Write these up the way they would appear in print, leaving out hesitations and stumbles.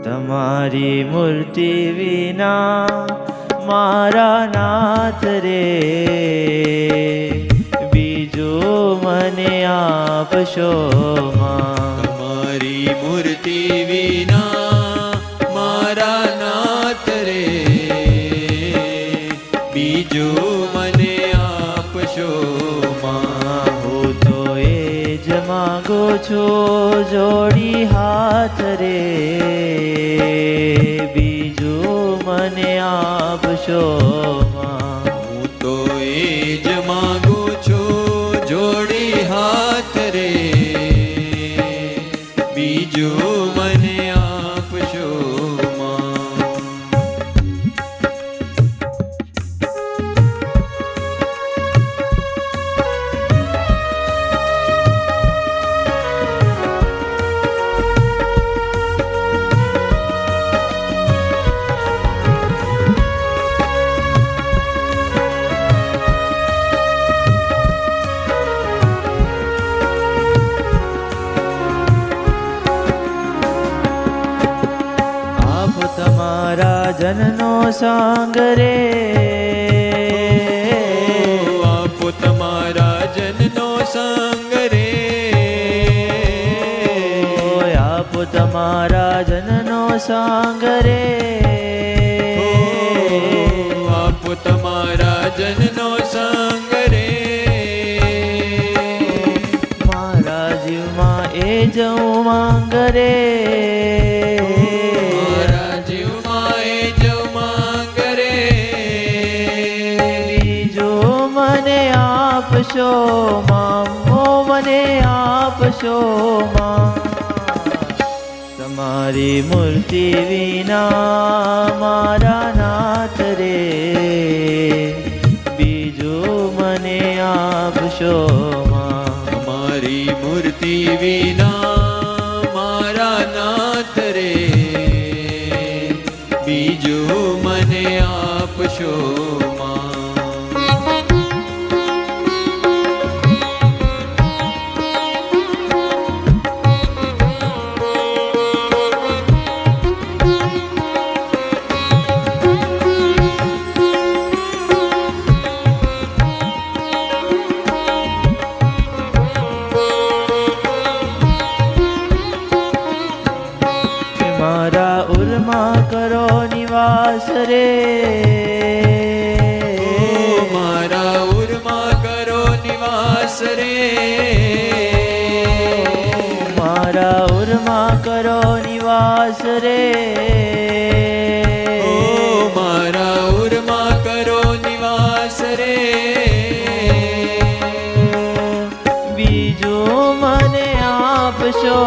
તમારી મૂર્તિ વિના મારા નાથ રે બીજું મને આપશો માં. તમારી મૂર્તિ વિના મારા નાથ રે બીજું મને આપશો માં. હું તો એ જ માંગુ છું જોડી હાથ રે બીજું મને આપશો માં. હું તો એ જ માંગુ છું જોડી હાથ રે બીજું મને આપશો માં. તમારા જનનો સાંગ રે આપો તમારા જનનો સંગ રે આપો તમારા જનનો સાંગ રે આપો તમારા જનનો સંગ રે મારા જીવમાં એ જ ઉમંગ રે આપશો માં મને આપશો માં. તમારી મૂર્તિ વિના મારા નાથ રે બીજું મને આપશો માં. તમારી મૂર્તિ વિના મારા નાથ રે બીજું મને આપશો માં. મારા ઉરમાં કરો નિવાસ રે મારા ઉરમાં કરો નિવાસ રે મારા ઉરમાં કરો નિવાસ રે મારા ઉરમાં કરો નિવાસ રે બીજું મને આપશો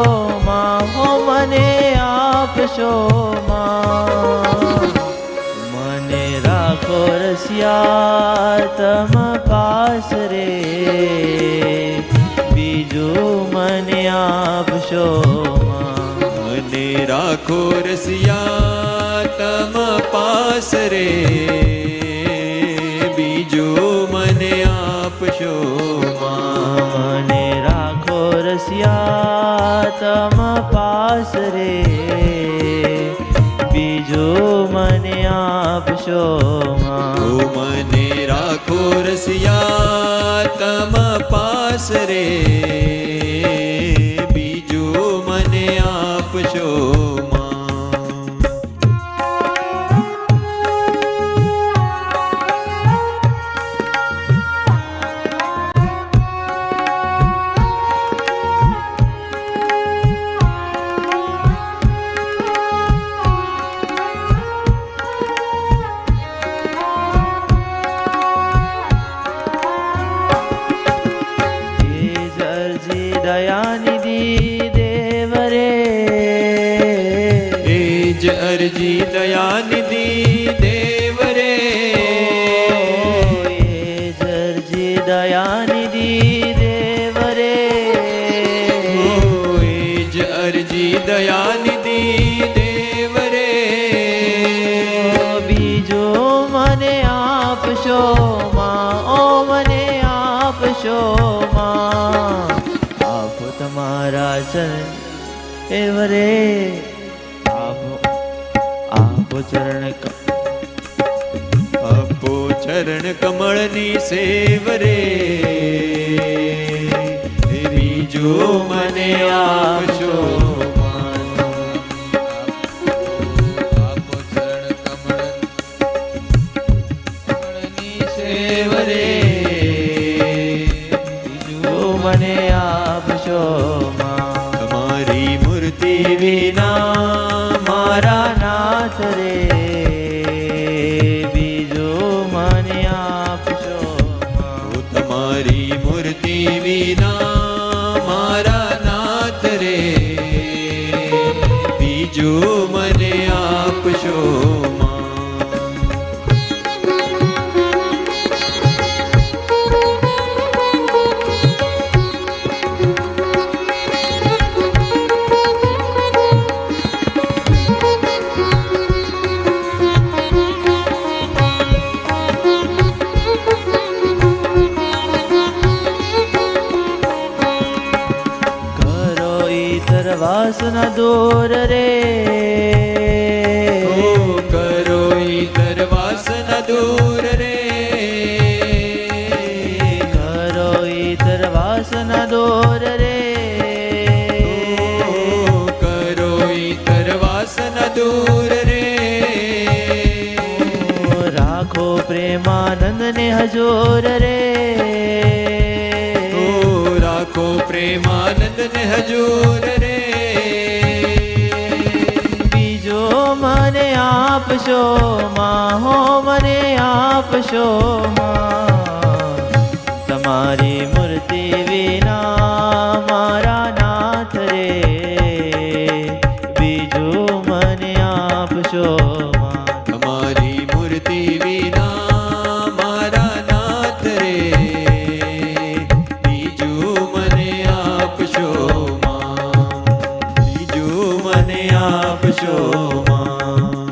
માં હો મને આપશો માં. મને રાખો રસિયા તમ પાસ રે બીજું મને આપશો માં. મને રાખો રસિયા તમ પાસ રે બીજું મને આપશો માં. મને રાખો રસિયા તમ પાસ રે બીજું મને આપશો માં. મને રાખો રસિયા તમ પાસ રે બીજું મને આપશો માં. દયાનિધિ દેવ રે એ જ અરજી દયાનિધિ દેવ રે એ જ અરજી દયાનિધિ દેવ રે એ જ અરજી દયાનિધિ દેવ રે બીજું મને આપશો માં ઓ મને આપશો માં. આપો તમારા ચરણ એવરે આપો આપો આપો ચરણ કમળની સેવરે બીજું મને આપશો આપો ચરણ કમળની સેવરે બીજું મને આપશો માં. તમારી મૂર્તિ વિના મારા નાથ રે બીજું મને આપશો માં. તમારી મૂર્તિ વિના મારા નાથ રે બીજું મને આપશો માં. કરો ઈતર વાસના દૂર રે ઓ કરો ઈતર વાસના દૂર રે કરો ઈતર વાસના દૂર રે ઓ કરો ઈતર વાસના દૂર રે રાખો પ્રેમાનંદ ને હજૂર રે ઓ રાખો પ્રેમાનંદ ને હજૂર રે બીજો મને આપશો માં હો મને આપશો માં. તમારી મૂર્તિ વિના મારા નાથ રે બીજું મને આપશો